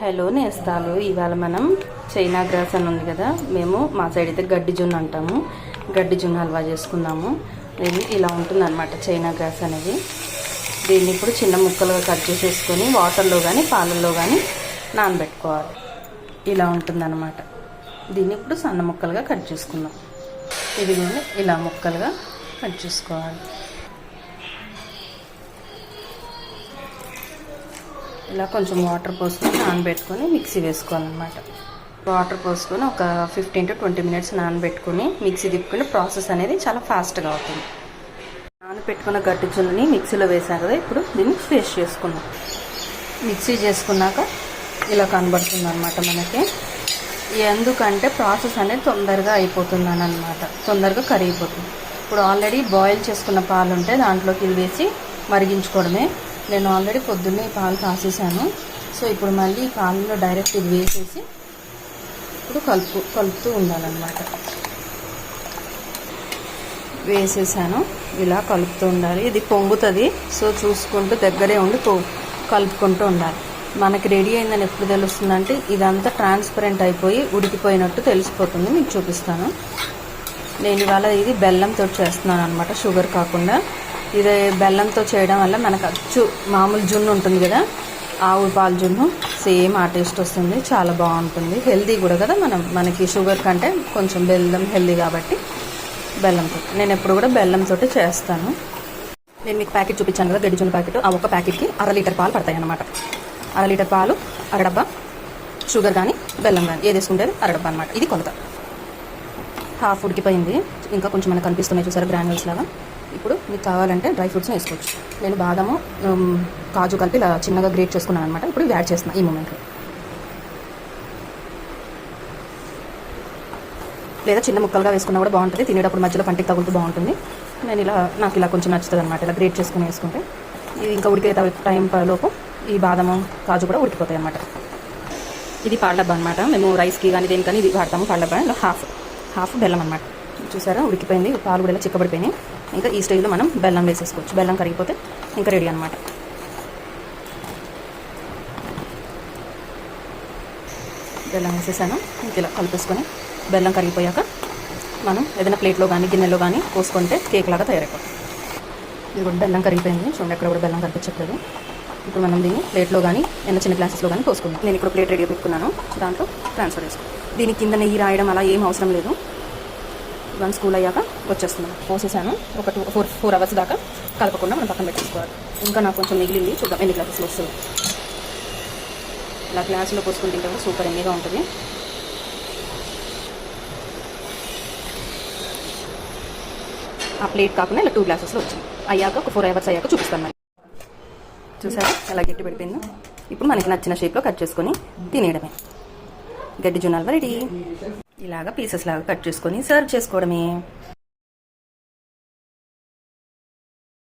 Hello నేస్తాలు, ఇవాళ మనం China grass అని ఉంది కదా, మేము మా సైడ్ అయితే గడ్డి జొన్న అంటాము. గడ్డి జొన్న హల్వా చేసుకున్నాము. ఇది ఇలా ఉంటుంది అనమాట చైనా గ్రాస్ అనేది. దీన్ని ఇప్పుడు చిన్న ముక్కలుగా కట్ చేసేసుకొని వాటర్లో కానీ పాలల్లో కానీ నానబెట్టుకోవాలి. ఇలా ఉంటుందన్నమాట. దీన్ని ఇప్పుడు సన్న ముక్కలుగా కట్ చేసుకుందాం. ఇది కూడా ఇలా ముక్కలుగా కట్ చేసుకోవాలి. ఇలా కొంచెం వాటర్ పోసుకొని నానబెట్టుకొని మిక్సీ వేసుకోవాలన్నమాట. వాటర్ పోసుకొని ఒక 15 to 20 minutes నానబెట్టుకొని మిక్సీ తిప్పుకుని ప్రాసెస్ అనేది చాలా ఫాస్ట్గా అవుతుంది. నానబెట్టుకున్న గట్టి జొన్నని మిక్సీలో వేసాం కదా, ఇప్పుడు దీన్ని పేస్ట్ చేసుకున్నాం. మిక్సీ చేసుకున్నాక ఇలా కనబడుతుంది అనమాట మనకి. ఎందుకంటే ప్రాసెస్ అనేది తొందరగా అయిపోతుందని అనమాట, తొందరగా కరిగిపోతుంది. ఇప్పుడు ఆల్రెడీ బాయిల్ చేసుకున్న పాలు ఉంటే దాంట్లోకి ఇది వేసి మరిగించుకోవడమే. నేను ఆల్రెడీ పొద్దున్నే పాలు కాసేసాను. సో ఇప్పుడు మళ్ళీ ఈ పాలలో డైరెక్ట్ ఇది వేసేసి ఇప్పుడు కలుపుతూ ఉండాలన్నమాట. వేసేసాను, ఇలా కలుపుతూ ఉండాలి. ఇది పొంగుతుంది, సో చూసుకుంటూ దగ్గరే ఉండి కలుపుకుంటూ ఉండాలి. మనకి రెడీ అయిందని ఎప్పుడు తెలుస్తుందంటే ఇదంతా ట్రాన్స్పరెంట్ అయిపోయి ఉడికిపోయినట్టు తెలిసిపోతుంది. మీకు చూపిస్తాను. నేను ఇవాళ ఇది బెల్లంతో చేస్తున్నాను అనమాట, షుగర్ కాకుండా. ఇది బెల్లంతో చేయడం వల్ల మనకు అచ్చు మామూలు జున్ను ఉంటుంది కదా, ఆవు పాలు జున్ను, సేమ్ ఆ టేస్ట్ వస్తుంది. చాలా బాగుంటుంది. హెల్దీ కూడా కదా, మనకి షుగర్ కంటే కొంచెం బెల్లం హెల్దీ కాబట్టి బెల్లంతో. నేను ఎప్పుడు కూడా బెల్లంతో చేస్తాను. నేను మీకు ప్యాకెట్ చూపించాను కదా, గడ్డి జున్ను ప్యాకెట్. ఆ ఒక్క ప్యాకెట్కి 1/2 లీటర్ పాలు పడతాయి అన్నమాట. 1/2 లీటర్ పాలు, 1 డబ్బా షుగర్ కానీ బెల్లం కానీ ఏది వేసుకుంటే 1 డబ్బా అనమాట. ఇది కొలత. హాఫ్ ఉడికిపోయింది, ఇంకా కొంచెం మనకు కనిపిస్తున్నాయి చూసారా గ్రాన్యూల్స్ లాగా. ఇప్పుడు మీకు కావాలంటే డ్రై ఫ్రూట్స్ వేసుకోవచ్చు. నేను బాదము కాజు కలిపి ఇలా చిన్నగా గ్రేట్ చేసుకున్నాను అనమాట. ఇప్పుడు ఇవి యాడ్ చేస్తున్నాను ఈ మూమెంట్లో. లేదా చిన్న ముక్కలుగా వేసుకున్నా కూడా బాగుంటుంది, తినేటప్పుడు మధ్యలో పంటికి తగులుతూ బాగుంటుంది. నాకు ఇలా కొంచెం నచ్చుతుంది అనమాట, ఇలా గ్రేట్ చేసుకుని వేసుకుంటే. ఇది ఇంకా ఉడికే టైం లోపు ఈ బాదము కాజు కూడా ఉడికిపోతాయి అనమాట. ఇది పాల డబ్బా అనమాట. మేము రైస్కి కానీ దేనికని ఇది వాడతాము. పాల డబ్బా ఇలా హాఫ్ బెల్లం అనమాట. చూసారా ఉడికిపోయింది, పాలు కూడా ఇలా చిక్కబడిపోయినాయి. ఇంకా ఈ స్టేజ్లో మనం బెల్లం వేసేసుకోవచ్చు. బెల్లం కరిగిపోతే ఇంకా రెడీ అనమాట. బెల్లం వేసేసాను. ఇంక ఇలా కలిపేసుకొని బెల్లం కరిగిపోయాక మనం ఏదైనా ప్లేట్లో కానీ గిన్నెలో కానీ పోసుకుంటే కేక్ లాగా తయారైపోతుంది. ఇది కూడా బెల్లం కరిగిపోయింది చూడండి, ఎక్కడ కూడా బెల్లం కనిపించట్లేదు. ఇప్పుడు మనం దీన్ని ప్లేట్లో కానీ ఏదైనా చిన్న గ్లాసెస్లో కానీ పోసుకుందాం. నేను ఇప్పుడు ప్లేట్ రెడీ పెట్టుకున్నాను, దాంట్లో ట్రాన్స్ఫర్ చేసుకోండి. దీని కింద నెయ్యి రాయడం అలా ఏం అవసరం లేదు. వన్ స్కూల్ అయ్యాక వచ్చేస్తున్నాను. పోసేసాను. ఒక 4 hours దాకా కలపకుండా మనం పక్కన పెట్టేసుకోవాలి. ఇంకా నాకు కొంచెం మిగిలింది, చూద్దాం ఎన్ని గ్లాసెస్లో వస్తుంది. ఇలా గ్లాసులో పోసుకుని తింటే కూడా సూపర్ ఎన్నిగా ఉంటుంది. ఆ ప్లేట్ కాకుండా ఇలా 2 గ్లాసెస్లో వచ్చింది. అయ్యాక ఒక 4 hours అయ్యాక చూపిస్తాను. మరి చూసారా ఎలా గట్టి పడిపోయిందో. ఇప్పుడు మనకి నచ్చిన షేప్లో కట్ చేసుకొని తినేయడమే. గడ్డి జొన్న హల్వా రెడీ. ఇలాగా పీసెస్ లాగా కట్ చేసుకొని సర్వ్ చేసుకోవడమే.